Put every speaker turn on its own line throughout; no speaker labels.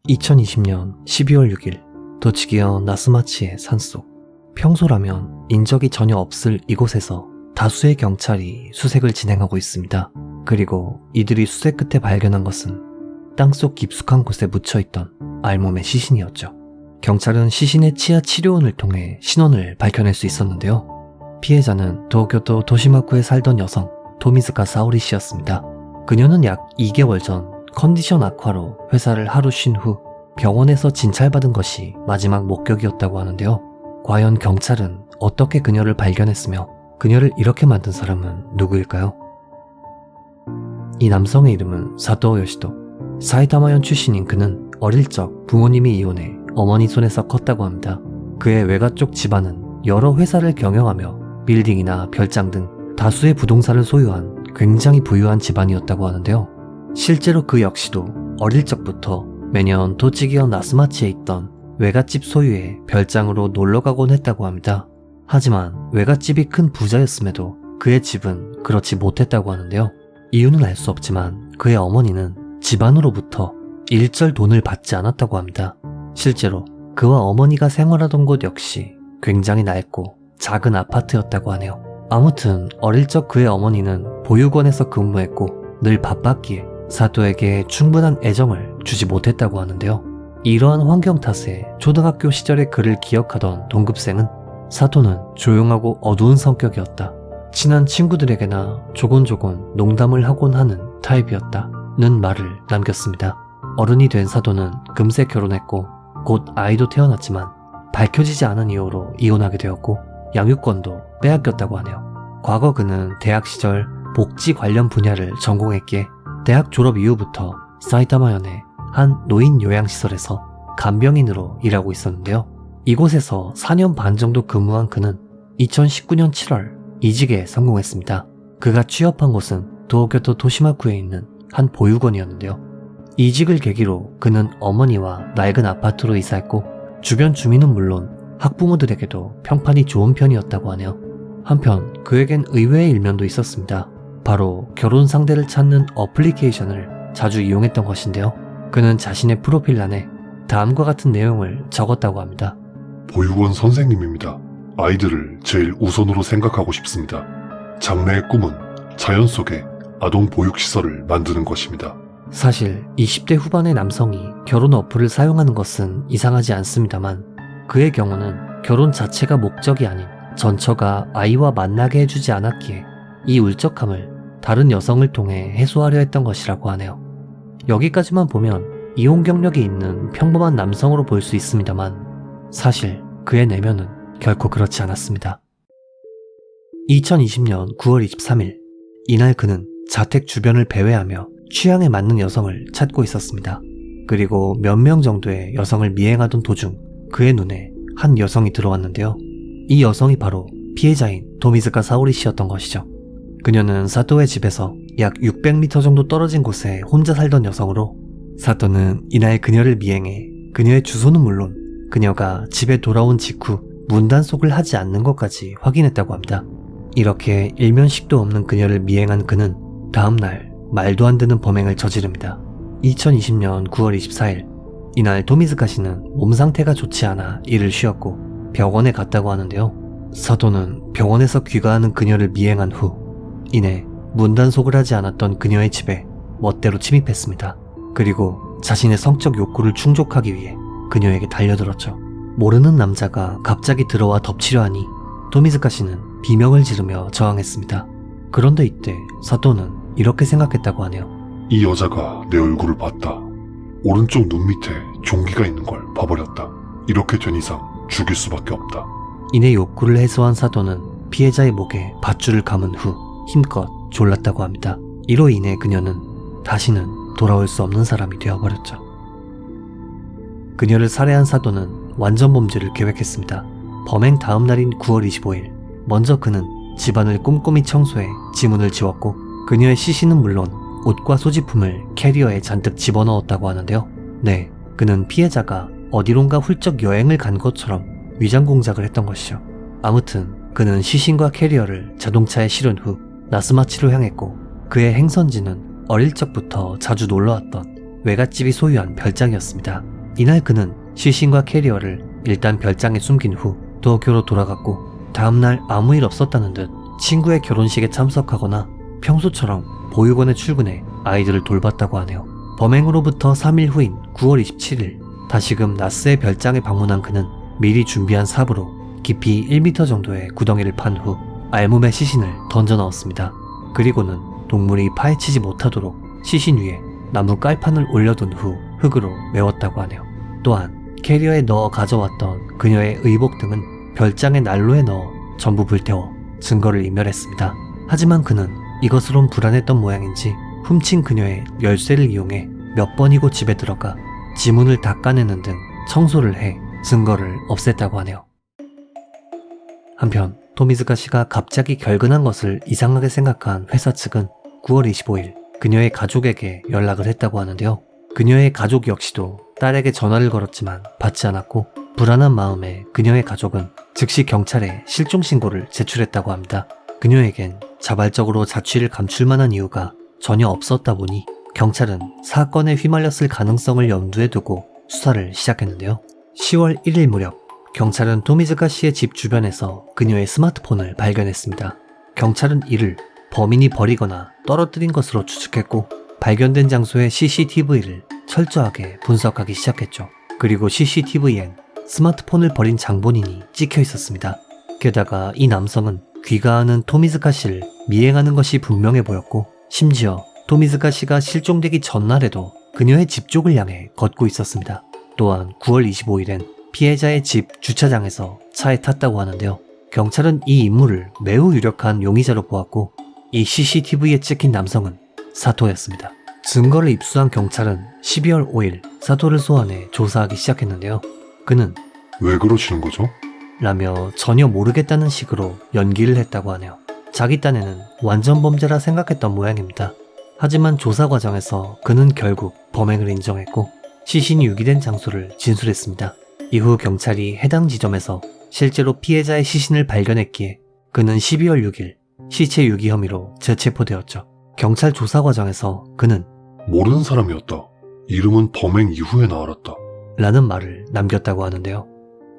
2020년 12월 6일 도치기현 나스마치의 산속. 평소라면 인적이 전혀 없을 이곳에서 다수의 경찰이 수색을 진행하고 있습니다. 그리고 이들이 수색 끝에 발견한 것은 땅속 깊숙한 곳에 묻혀있던 알몸의 시신이었죠. 경찰은 시신의 치아 치료원을 통해 신원을 밝혀낼 수 있었는데요. 피해자는 도쿄도 도시마구에 살던 여성 도미즈카 사오리 씨였습니다. 그녀는 약 2개월 전 컨디션 악화로 회사를 하루 쉰 후 병원에서 진찰받은 것이 마지막 목격이었다고 하는데요. 과연 경찰은 어떻게 그녀를 발견했으며 그녀를 이렇게 만든 사람은 누구일까요? 이 남성의 이름은 사토 요시토. 사이타마현 출신인 그는 어릴 적 부모님이 이혼해 어머니 손에서 컸다고 합니다. 그의 외가 쪽 집안은 여러 회사를 경영하며 빌딩이나 별장 등 다수의 부동산을 소유한 굉장히 부유한 집안이었다고 하는데요. 실제로 그 역시도 어릴 적부터 매년 도치기현 나스마치에 있던 외갓집 소유의 별장으로 놀러가곤 했다고 합니다. 하지만 외갓집이 큰 부자였음에도 그의 집은 그렇지 못했다고 하는데요. 이유는 알 수 없지만 그의 어머니는 집안으로부터 일절 돈을 받지 않았다고 합니다. 실제로 그와 어머니가 생활하던 곳 역시 굉장히 낡고 작은 아파트였다고 하네요. 아무튼 어릴 적 그의 어머니는 보육원에서 근무했고 늘 바빴기에 사토에게 충분한 애정을 주지 못했다고 하는데요. 이러한 환경 탓에 초등학교 시절의 그를 기억하던 동급생은 사토는 조용하고 어두운 성격이었다. 친한 친구들에게나 조곤조곤 농담을 하곤 하는 타입이었다는 말을 남겼습니다. 어른이 된 사토는 금세 결혼했고 곧 아이도 태어났지만 밝혀지지 않은 이유로 이혼하게 되었고 양육권도 빼앗겼다고 하네요. 과거 그는 대학 시절 복지 관련 분야를 전공했기에 대학 졸업 이후부터 사이타마현의 한 노인 요양시설에서 간병인으로 일하고 있었는데요. 이곳에서 4년 반 정도 근무한 그는 2019년 7월 이직에 성공했습니다. 그가 취업한 곳은 도쿄도 도시마구에 있는 한 보육원이었는데요. 이직을 계기로 그는 어머니와 낡은 아파트로 이사했고 주변 주민은 물론 학부모들에게도 평판이 좋은 편이었다고 하네요. 한편 그에겐 의외의 일면도 있었습니다. 바로 결혼 상대를 찾는 어플리케이션을 자주 이용했던 것인데요. 그는 자신의 프로필란에 다음과 같은 내용을 적었다고 합니다.
보육원 선생님입니다. 아이들을 제일 우선으로 생각하고 싶습니다. 장래의 꿈은 자연 속에 아동 보육시설을 만드는 것입니다.
사실 20대 후반의 남성이 결혼 어플을 사용하는 것은 이상하지 않습니다만 그의 경우는 결혼 자체가 목적이 아닌 전처가 아이와 만나게 해주지 않았기에 이 울적함을 다른 여성을 통해 해소하려 했던 것이라고 하네요. 여기까지만 보면 이혼 경력이 있는 평범한 남성으로 볼 수 있습니다만 사실 그의 내면은 결코 그렇지 않았습니다. 2020년 9월 23일 이날 그는 자택 주변을 배회하며 취향에 맞는 여성을 찾고 있었습니다. 그리고 몇 명 정도의 여성을 미행하던 도중 그의 눈에 한 여성이 들어왔는데요. 이 여성이 바로 피해자인 도미즈카 사오리 씨였던 것이죠. 그녀는 사토의 집에서 약 600m 정도 떨어진 곳에 혼자 살던 여성으로 사토는 이날 그녀를 미행해 그녀의 주소는 물론 그녀가 집에 돌아온 직후 문단속을 하지 않는 것까지 확인했다고 합니다. 이렇게 일면식도 없는 그녀를 미행한 그는 다음날 말도 안 되는 범행을 저지릅니다. 2020년 9월 24일 이날 도미즈카 씨는 몸 상태가 좋지 않아 일을 쉬었고 병원에 갔다고 하는데요. 사토는 병원에서 귀가하는 그녀를 미행한 후 이내 문단속을 하지 않았던 그녀의 집에 멋대로 침입했습니다. 그리고 자신의 성적 욕구를 충족하기 위해 그녀에게 달려들었죠. 모르는 남자가 갑자기 들어와 덮치려 하니 도미즈카 씨는 비명을 지르며 저항했습니다. 그런데 이때 사토는 이렇게 생각했다고 하네요.
이 여자가 내 얼굴을 봤다. 오른쪽 눈 밑에 종기가 있는 걸 봐버렸다. 이렇게 된 이상 죽일 수밖에 없다.
이내 욕구를 해소한 사토는 피해자의 목에 밧줄을 감은 후 힘껏 졸랐다고 합니다. 이로 인해 그녀는 다시는 돌아올 수 없는 사람이 되어버렸죠. 그녀를 살해한 사토는 완전범죄를 계획했습니다. 범행 다음 날인 9월 25일 먼저 그는 집안을 꼼꼼히 청소해 지문을 지웠고 그녀의 시신은 물론 옷과 소지품을 캐리어에 잔뜩 집어넣었다고 하는데요. 네, 그는 피해자가 어디론가 훌쩍 여행을 간 것처럼 위장 공작을 했던 것이죠. 아무튼 그는 시신과 캐리어를 자동차에 실은 후 나스마치로 향했고 그의 행선지는 어릴 적부터 자주 놀러왔던 외갓집이 소유한 별장이었습니다. 이날 그는 시신과 캐리어를 일단 별장에 숨긴 후 도쿄로 돌아갔고 다음날 아무 일 없었다는 듯 친구의 결혼식에 참석하거나 평소처럼 보육원에 출근해 아이들을 돌봤다고 하네요. 범행으로부터 3일 후인 9월 27일 다시금 나스의 별장에 방문한 그는 미리 준비한 삽으로 깊이 1m 정도의 구덩이를 판 후 알몸에 시신을 던져 넣었습니다. 그리고는 동물이 파헤치지 못하도록 시신 위에 나무 깔판을 올려둔 후 흙으로 메웠다고 하네요. 또한 캐리어에 넣어 가져왔던 그녀의 의복 등은 별장의 난로에 넣어 전부 불태워 증거를 인멸했습니다. 하지만 그는 이것으론 불안했던 모양인지 훔친 그녀의 열쇠를 이용해 몇 번이고 집에 들어가 지문을 닦아내는 등 청소를 해 증거를 없앴다고 하네요. 한편 토미즈카 씨가 갑자기 결근한 것을 이상하게 생각한 회사 측은 9월 25일 그녀의 가족에게 연락을 했다고 하는데요. 그녀의 가족 역시도 딸에게 전화를 걸었지만 받지 않았고 불안한 마음에 그녀의 가족은 즉시 경찰에 실종 신고를 제출했다고 합니다. 그녀에겐 자발적으로 자취를 감출 만한 이유가 전혀 없었다 보니 경찰은 사건에 휘말렸을 가능성을 염두에 두고 수사를 시작했는데요. 10월 1일 무렵 경찰은 토미즈카 씨의 집 주변에서 그녀의 스마트폰을 발견했습니다. 경찰은 이를 범인이 버리거나 떨어뜨린 것으로 추측했고 발견된 장소의 CCTV를 철저하게 분석하기 시작했죠. 그리고 CCTV엔 스마트폰을 버린 장본인이 찍혀 있었습니다. 게다가 이 남성은 귀가하는 토미즈카 씨를 미행하는 것이 분명해 보였고 심지어 토미즈카 씨가 실종되기 전날에도 그녀의 집 쪽을 향해 걷고 있었습니다. 또한 9월 25일엔 피해자의 집 주차장에서 차에 탔다고 하는데요. 경찰은 이 인물을 매우 유력한 용의자로 보았고 이 CCTV에 찍힌 남성은 사토였습니다. 증거를 입수한 경찰은 12월 5일 사토를 소환해 조사하기 시작했는데요. 그는
왜 그러시는 거죠?
라며 전혀 모르겠다는 식으로 연기를 했다고 하네요. 자기 딴에는 완전 범죄라 생각했던 모양입니다. 하지만 조사 과정에서 그는 결국 범행을 인정했고 시신이 유기된 장소를 진술했습니다. 이후 경찰이 해당 지점에서 실제로 피해자의 시신을 발견했기에 그는 12월 6일 시체 유기 혐의로 재체포되었죠. 경찰 조사 과정에서 그는
모르는 사람이었다. 이름은 범행 이후에나 알았다.
라는 말을 남겼다고 하는데요.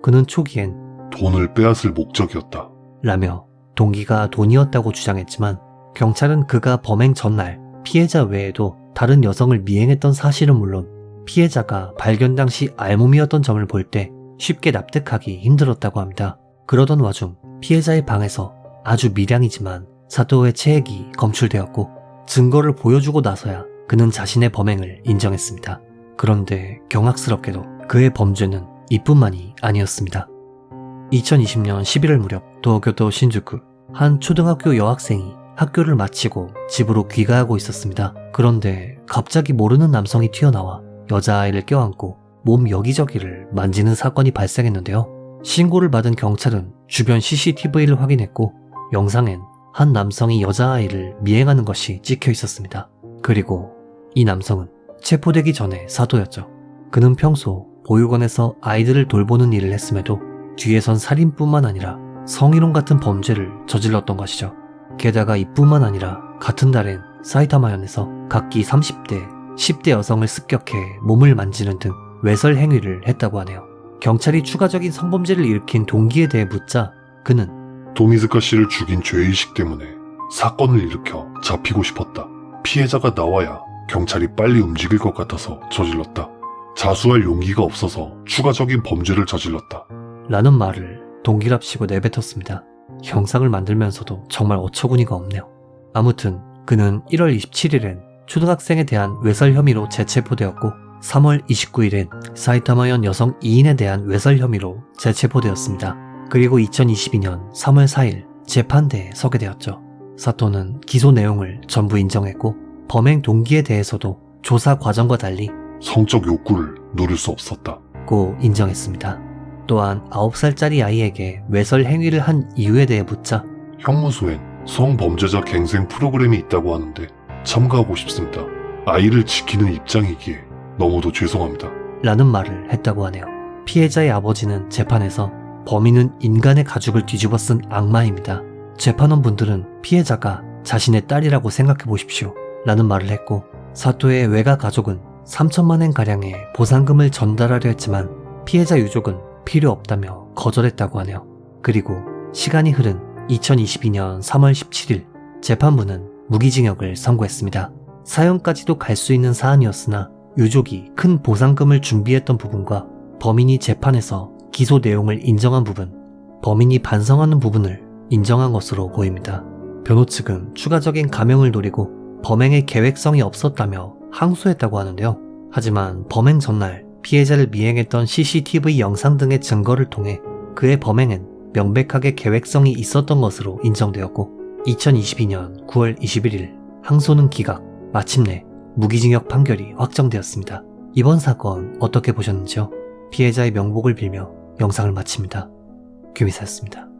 그는 초기엔
돈을 빼앗을 목적이었다.
라며 동기가 돈이었다고 주장했지만 경찰은 그가 범행 전날 피해자 외에도 다른 여성을 미행했던 사실은 물론 피해자가 발견 당시 알몸이었던 점을 볼 때 쉽게 납득하기 힘들었다고 합니다. 그러던 와중 피해자의 방에서 아주 미량이지만 사토의 체액이 검출되었고 증거를 보여주고 나서야 그는 자신의 범행을 인정했습니다. 그런데 경악스럽게도 그의 범죄는 이뿐만이 아니었습니다. 2020년 11월 무렵 도쿄도 신주쿠 한 초등학교 여학생이 학교를 마치고 집으로 귀가하고 있었습니다. 그런데 갑자기 모르는 남성이 튀어나와 여자아이를 껴안고 몸 여기저기를 만지는 사건이 발생했는데요. 신고를 받은 경찰은 주변 CCTV를 확인했고 영상엔 한 남성이 여자아이를 미행하는 것이 찍혀 있었습니다. 그리고 이 남성은 체포되기 전에 사도였죠. 그는 평소 보육원에서 아이들을 돌보는 일을 했음에도 뒤에선 살인뿐만 아니라 성희롱 같은 범죄를 저질렀던 것이죠. 게다가 이뿐만 아니라 같은 달엔 사이타마현에서 각기 30대, 10대 여성을 습격해 몸을 만지는 등 외설 행위를 했다고 하네요. 경찰이 추가적인 성범죄를 일으킨 동기에 대해 묻자 그는
토미즈카 씨를 죽인 죄의식 때문에 사건을 일으켜 잡히고 싶었다. 피해자가 나와야 경찰이 빨리 움직일 것 같아서 저질렀다. 자수할 용기가 없어서 추가적인 범죄를 저질렀다.
라는 말을 동기랍시고 내뱉었습니다. 영상을 만들면서도 정말 어처구니가 없네요. 아무튼 그는 1월 27일엔 초등학생에 대한 외설 혐의로 재체포되었고 3월 29일엔 사이타마현 여성 2인에 대한 외설 혐의로 재체포되었습니다. 그리고 2022년 3월 4일 재판대에 서게 되었죠. 사토는 기소 내용을 전부 인정했고 범행 동기에 대해서도 조사 과정과 달리
성적 욕구를 누릴 수 없었다.
고 인정했습니다. 또한 9살짜리 아이에게 외설 행위를 한 이유에 대해 묻자
형무소엔 성범죄자 갱생 프로그램이 있다고 하는데 참가하고 싶습니다. 아이를 지키는 입장이기에 너무도 죄송합니다.
라는 말을 했다고 하네요. 피해자의 아버지는 재판에서 범인은 인간의 가죽을 뒤집어 쓴 악마입니다. 재판원분들은 피해자가 자신의 딸이라고 생각해 보십시오. 라는 말을 했고 사토의 외가 가족은 3천만엔가량의 보상금을 전달하려 했지만 피해자 유족은 필요 없다며 거절했다고 하네요. 그리고 시간이 흐른 2022년 3월 17일 재판부는 무기징역을 선고했습니다. 사형까지도 갈 수 있는 사안이었으나 유족이 큰 보상금을 준비했던 부분과 범인이 재판에서 기소 내용을 인정한 부분, 범인이 반성하는 부분을 인정한 것으로 보입니다. 변호 측은 추가적인 감형을 노리고 범행의 계획성이 없었다며 항소했다고 하는데요. 하지만 범행 전날 피해자를 미행했던 CCTV 영상 등의 증거를 통해 그의 범행은 명백하게 계획성이 있었던 것으로 인정되었고 2022년 9월 21일 항소는 기각, 마침내 무기징역 판결이 확정되었습니다. 이번 사건 어떻게 보셨는지요? 피해자의 명복을 빌며 영상을 마칩니다. 규미사였습니다.